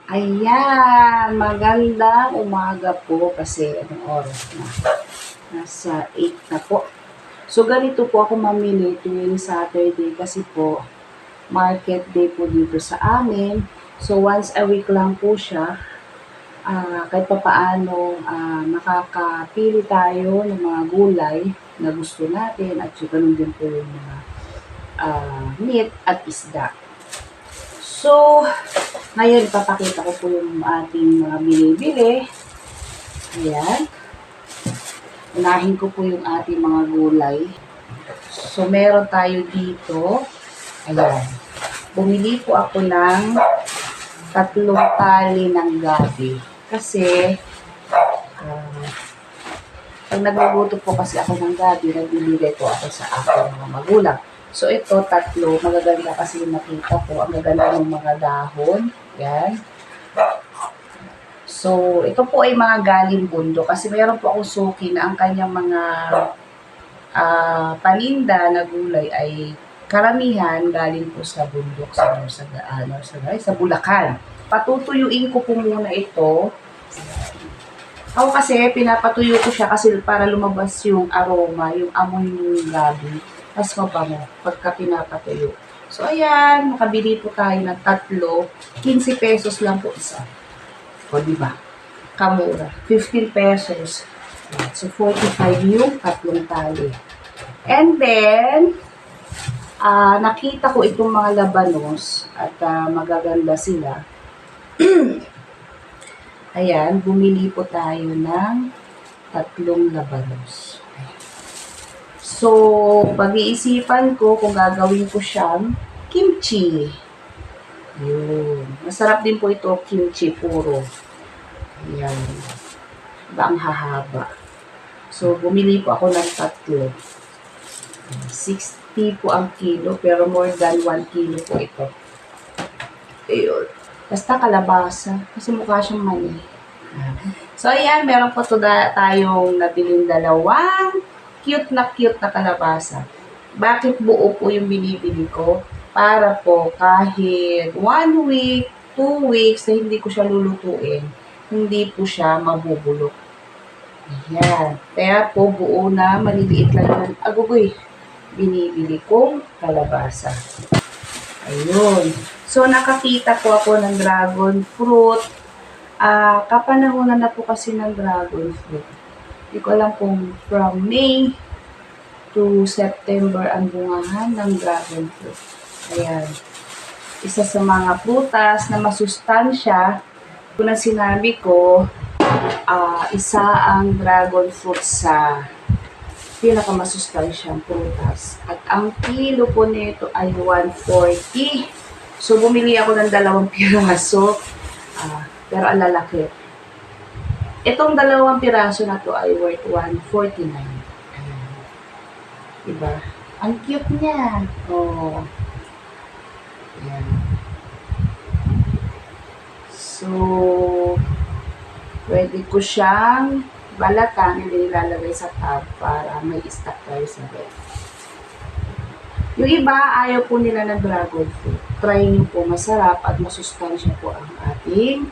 Ayan, magandang umaga po kasi anong oras na? Nasa 8 na po. So, ganito po ako mamili tuwing Saturday kasi po, market day po dito sa amin. So, once a week lang po siya. Kahit pa paano, makakapili tayo ng mga gulay na gusto natin at yung ganun din po yung mga meat at isda. So, ngayon, ipapakita ko po yung ating mga binibili. Ayan. Unahin ko po yung ating mga gulay. So, meron tayo dito. Ayan. Bumili po ako ng 3 tali ng gabi. Kasi, pag nagluluto po kasi ako ng gabi, nagbibigay po ako sa aking mga magulang. So, ito, 3. Magaganda kasi yung nakita ko. Ang gaganda ng mga dahon. Yan. So, ito po ay mga galing bundok. Kasi mayroon po akong suki na ang kanyang mga paninda na gulay ay karamihan galing po sa bundok, sa Bulacan. Patutuyuin ko po muna ito. Ako kasi, pinapatuyo ko siya kasi para lumabas yung aroma, yung amoy ng gabi. Mas mabango pagka pinapatuyo. So, ayan, makabili po tayo ng 3. 15 pesos lang po isa. O, diba? Kamura. 15 pesos. So, 45 yung 3 tali. And then, nakita ko itong mga labanos at magaganda sila. Ayan, bumili po tayo ng 3 labanos. So, pag-iisipan ko kung gagawin ko siyang kimchi. Yun. Masarap din po ito, kimchi puro. Ayan. Ang hahaba. So, bumili po ako ng 3. 60 po ang kilo, pero more than 1 kilo po ito. Ayun. Basta kalabasa. Kasi mukha siyang mani. So, ayan. Meron po tayong nabiling 2 cute na kalabasa. Bakit buo po yung binibili ko? Para po kahit 1 week, 2 weeks na hindi ko siya lulutuin, hindi po siya mabubulok. Ayan. Kaya po buo na, maliliit lang yung agugoy. Binibili kong kalabasa. Ayun. So, nakakita po ako ng dragon fruit. Kapanahonan na po kasi ng dragon fruit. Hindi ko alam kung from May to September ang bungahan ng dragon fruit. Ayan. Isa sa mga prutas na masustansya. Kung na sinabi ko, isa ang dragon fruit sa pinakamasustansyang prutas. At ang kilo po nito ay 140. So, bumili ako ng 2 piraso. Pero ang lalaki. Itong 2 piraso na to ay worth 149. Diba? Ang cute niya. Oh. Ayan. So, pwede ko siyang balatan, hindi nilalagay sa tab para may stock tayo sa bed. Yung iba, ayaw po nila ng dragon fruit. Try nyo po, masarap at masustansya po ang ating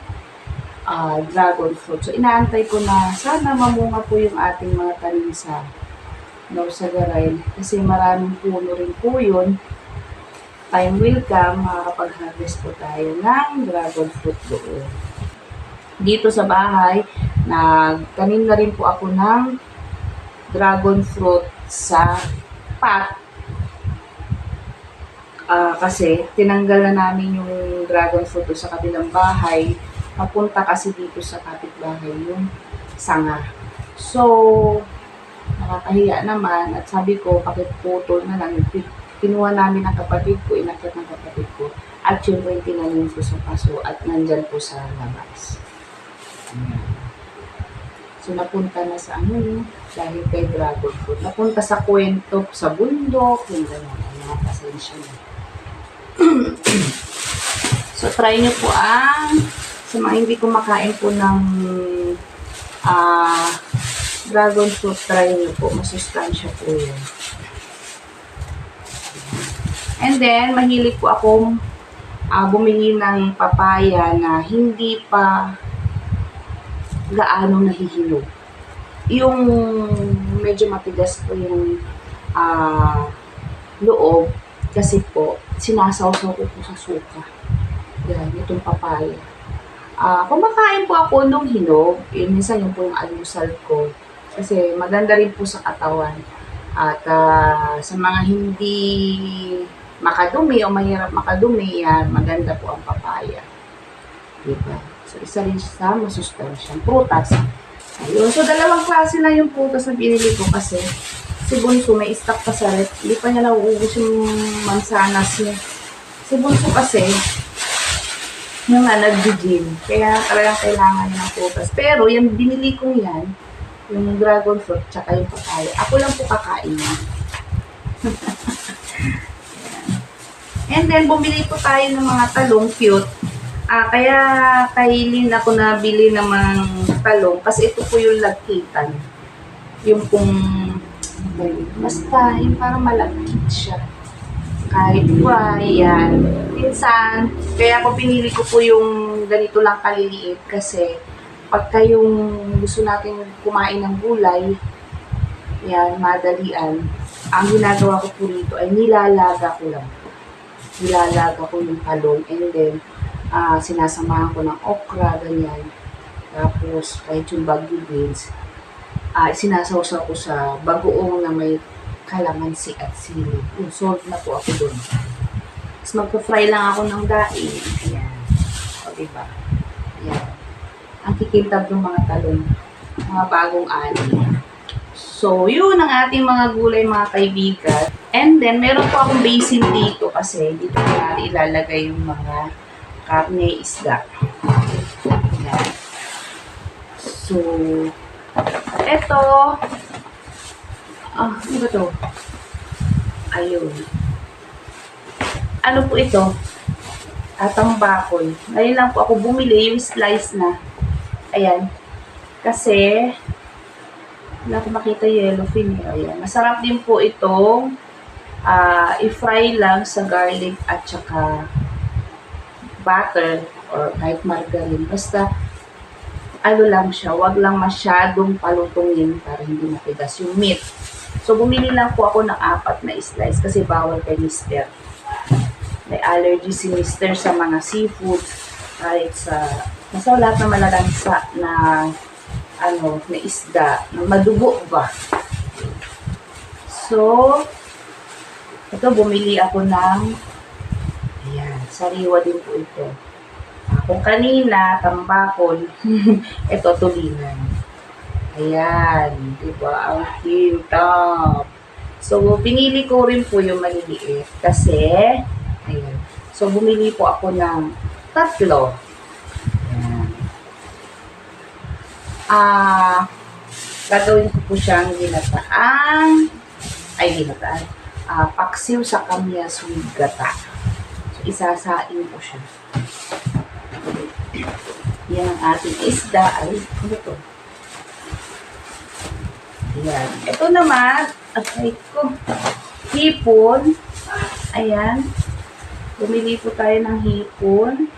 dragon fruit. So, inaantay ko na sana mamunga po yung ating mga tanim sa Norsagaray. Kasi maraming puno rin po yun. Time will come, makakapag-harvest po tayo ng dragon fruit doon. Dito sa bahay, nagtanim na rin po ako ng dragon fruit sa pot. Kasi tinanggal na namin yung dragon fruit sa kabilang bahay. Papunta kasi dito sa kapitbahay yung sanga. So, nakakahiya naman at sabi ko, pakiputol na lang. Kinuha namin ng kapatid ko, inakyat ng kapatid ko. At yun po yung tinanim ko sa paso at nandyan po sa labas. So, napunta na sa dahil kay dragon fruit. Napunta sa kwento, sa bundok, yung gano'n. Mga pasensya na. So, try nyo po sa mga hindi kumakain po ng dragon fruit, try nyo po. Masustansya po yun. And then, mahilig po akong bumili ng papaya na hindi pa gaano nahihinog. Yung medyo matigas po yung loob kasi po sinasawsaw ko po sa suka. Yan, itong papaya. Kumakain po ako nung hinog. Minsan yun po yung almusal ko. Kasi maganda rin po sa katawan. At sa mga hindi makadumi o mahirap makadumi, yan, maganda po ang papaya. Diba? So, isa rin sa masustansyang prutas. Ayun. So, dalawang klase na yung prutas na binili ko kasi si Bunso may stock pa sa rep. Hindi pa niya nauubos yung mansanas niya. Si Bunso kasi, yung nag-gym. Kaya talagang kailangan niya ng prutas. Pero, yung binili ko yan, yung dragon fruit, tsaka yung papaya. Ako lang po kakain. And then, bumili po tayo ng mga talong cute. Kaya kay Lynn ako nabili ng mga talong kasi ito po yung lagkitan. Yung kung basta, yung parang malagkit siya. Kahit yan. Minsan, kaya ako pinili ko po yung ganito lang kaliliit kasi pagka yung gusto natin kumain ng gulay, yan, madalian, ang ginagawa ko po rito ay nilalaga ko lang. Nilalaga ko yung talong and then sinasamahan ko ng okra, ganyan. Tapos, kahit yung bagyo beans, sinasawsaw ko sa bagoong na may kalamansi at sili. Yung salt na po ako doon. Tapos, magpa-fry lang ako ng daing. Ayan. O, diba? Ayan. Ang kikintab ng mga talong. Mga bagong ani. So, yun ang ating mga gulay, mga kaibigan. And then, meron po akong basin dito kasi dito ko natin ilalagay yung mga karne, isda. Yan. So, eto, ano ba to? Ayun. Ano po ito? Tambakol. Ngayon lang po ako bumili yung slice na. Ayan. Kasi, wala ko makita yellowfin. Ayan. Masarap din po itong i-fry lang sa garlic at saka butter or kahit margarine. Basta, ano lang siya, wag lang masyadong palutungin para hindi matigas yung meat. So, bumili lang po ako ng 4 na slice kasi bawal kay Mister. May allergy si Mister sa mga seafood, kahit sa lahat na malalansa na na isda, na madugo ba. So, ito, bumili ako ng ayan, sariwa din po ito. Kung kanina, tambakol, ito, tulingan. Ayan, diba? Ang hintap. So, pinili ko rin po yung maliliit kasi, ayan. So, bumili po ako ng 3. Ayan. Gagawin ko po siyang paksiw sa kamyas with gata. So, isasain ko siya. Yan ang ating isda. Ay, ano to? Ayan. Ito naman, hipon. Ayan. Bumili po tayo ng hipon.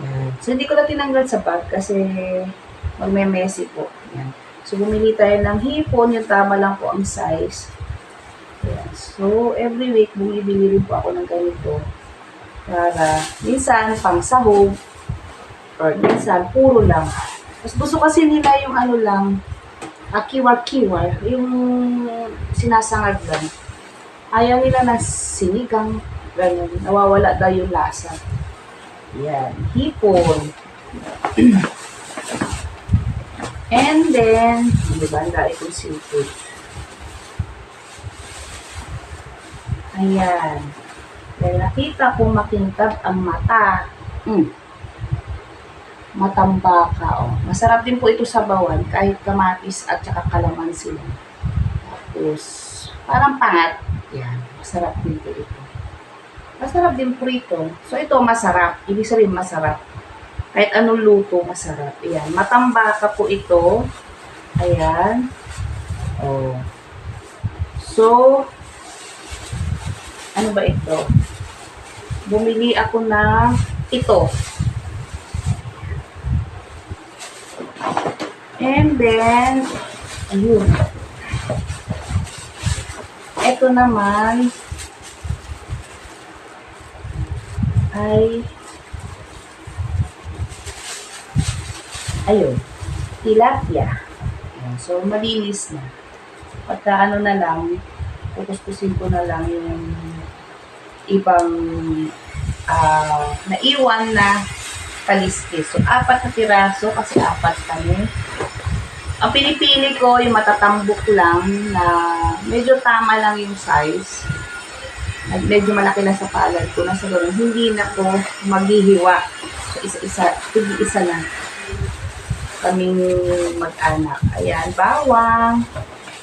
Ayan. So, hindi ko na tinanggal sa bag kasi magme-messy po. Ayan. So, bumili tayo ng hipon. Yung tama lang po ang size. Ayan. So, every week, bumibili rin po ako ng ganito. Para, minsan, pang sahog. Or minsan, puro lang. Mas gusto kasi nila yung kiwar-kiwar. Yung sinasangag lang. Ayaw nila na sinigang. Ganun. Nawawala daw yung lasa. Yan. Hipon. And then, diba, ang dahil kong seafood. Ayan. Dahil nakita kong makintab ang mata. Matambaka. Oh. Masarap din po ito sa bawan, kahit kamatis at saka kalamansi. Tapos, parang pangat. Yan. Masarap din po ito. Masarap din po ito. So, ito masarap. Ibig sabihin masarap. Kahit anong luto, masarap. Ayan. Matambaka po ito. Ayan. Oh. So, ano ba ito? bumili ako ng ito. And then, ayun. Ito naman ay ayun, tilapia. Ayan, so, malinis na. Pagka ano na lang, pukuspusin ko na lang yung ibang naiwan na kaliskis. So, 4 na piraso kasi 4 kami. Ang pinipili ko yung matatambok lang na medyo tama lang yung size. At medyo malaki na sa palad ko. Nasa gano'n, hindi na ko maghihiwa. So, isa-isa na kaming mag-anak. Ayan, bawang.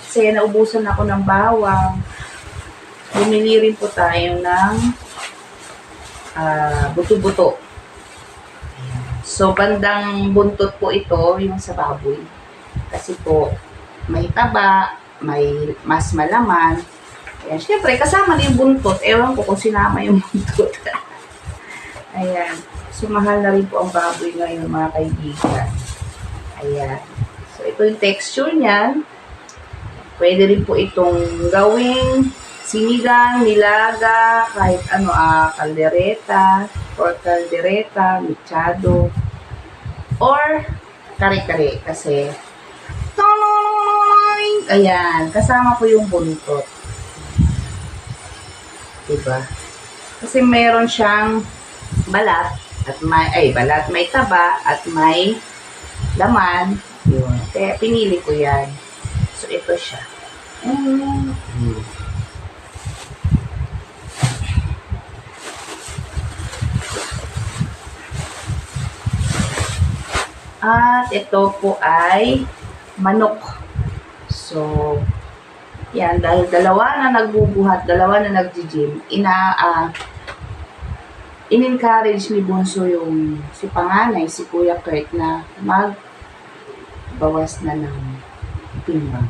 Kasi naubusan ako ng bawang. Bumili rin po tayo ng buto-buto. So, bandang buntot po ito, yung sa baboy. Kasi po, may taba, may mas malaman. Ayan, syempre, kasama na yung buntot. Ewan ko kung sinama yung buntot. Ayan. So, mahal na rin po ang baboy ngayon, mga kaibigan. Ayan. So, ito yung texture niyan. Pwede rin po itong gawing sinigang, nilaga, kahit ano, kaldereta, or kaldereta, mechado, or kare-kare. Kasi, ayan, kasama po yung buntot. Diba? Kasi meron siyang balat, at may taba, at may laman. Yun. Kaya pinili ko yan. So, ito siya. At ito po ay manok. So, yan, dahil dalawa na nagbubuhat, dalawa na nag-gym, in-encourage ni Bunso yung si panganay, si Kuya Kurt na magbawas na ng timbang.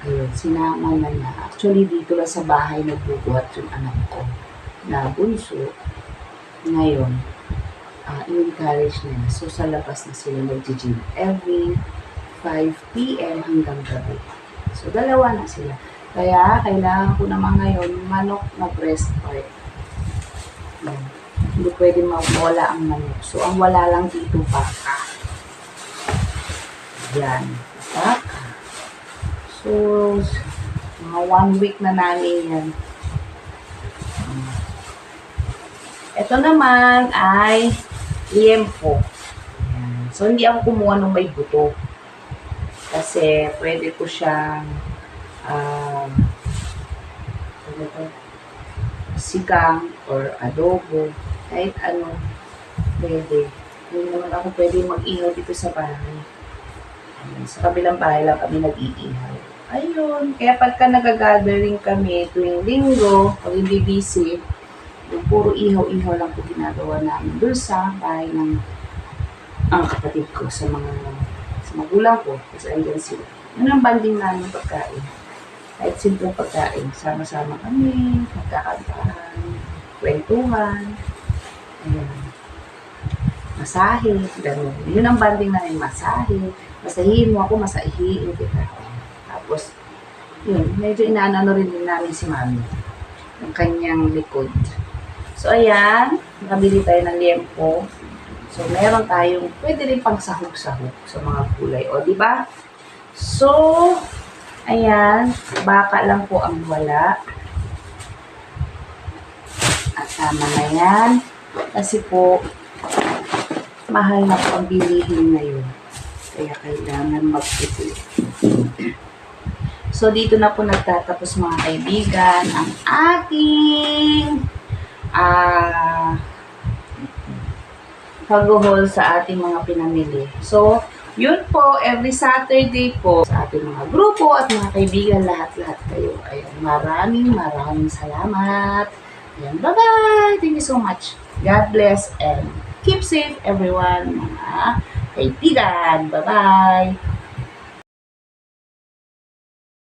Ayun, sinama na na. Actually, dito lang sa bahay nagbubuhat yung anak ko na Bunso. Ngayon, in-encourage na. So, sa labas na sila nag-gym every 5 p.m. hanggang gabi. So, dalawa na sila. Kaya, kailangan ko naman ngayon manok na breast part. Yan. Hindi pwede mawala ang manok. So, ang wala lang dito, baka. Yan. Baka. So, mga 1 week na namin yan. Ito naman ay liempo. Yan. So, hindi ako kumuha ng may buto. Kasi pwede ko siyang sigang or adobo. Kahit ano, pwede. Hindi naman ako pwede mag-ihaw dito sa bahay. Sa kabilang bahay lang kami nag-iihaw. Ayun. Kaya pagka nag-gathering kami tuwing linggo, pag hindi busy, yung puro ihaw-ihaw lang po ginagawa namin doon sa bahay ng ang kapatid ko sa magulang ko, kasi andyan sila. Yun ang banding namin pagkain. Kahit simpleng pagkain, sama-sama kami, magkakantahan, kwentuhan, ayan. Masahe, gano'n. Yun ang banding namin, masahe. Masahihin mo ako, masahihin kita. Tapos, yun, medyo inaano rin namin si Mami, yung kanyang likod. So, ayan, nakabili tayo ng liempo. So, meron tayong, pwede rin pang sahog-sahog sa mga gulay. O, di ba? So, ayan, baka lang po ang wala. At tama na yan. Kasi po, mahal na po ang bilihin ngayon. Kaya kailangan magtipid. So, dito na po nagtatapos mga kaibigan ang ating pag-haul sa ating mga pinamili. So, yun po, every Saturday po sa ating mga grupo at mga kaibigan, lahat-lahat kayo. Ayan, maraming salamat. Ayan, bye-bye! Thank you so much. God bless and keep safe everyone, mga kaibigan. Bye-bye!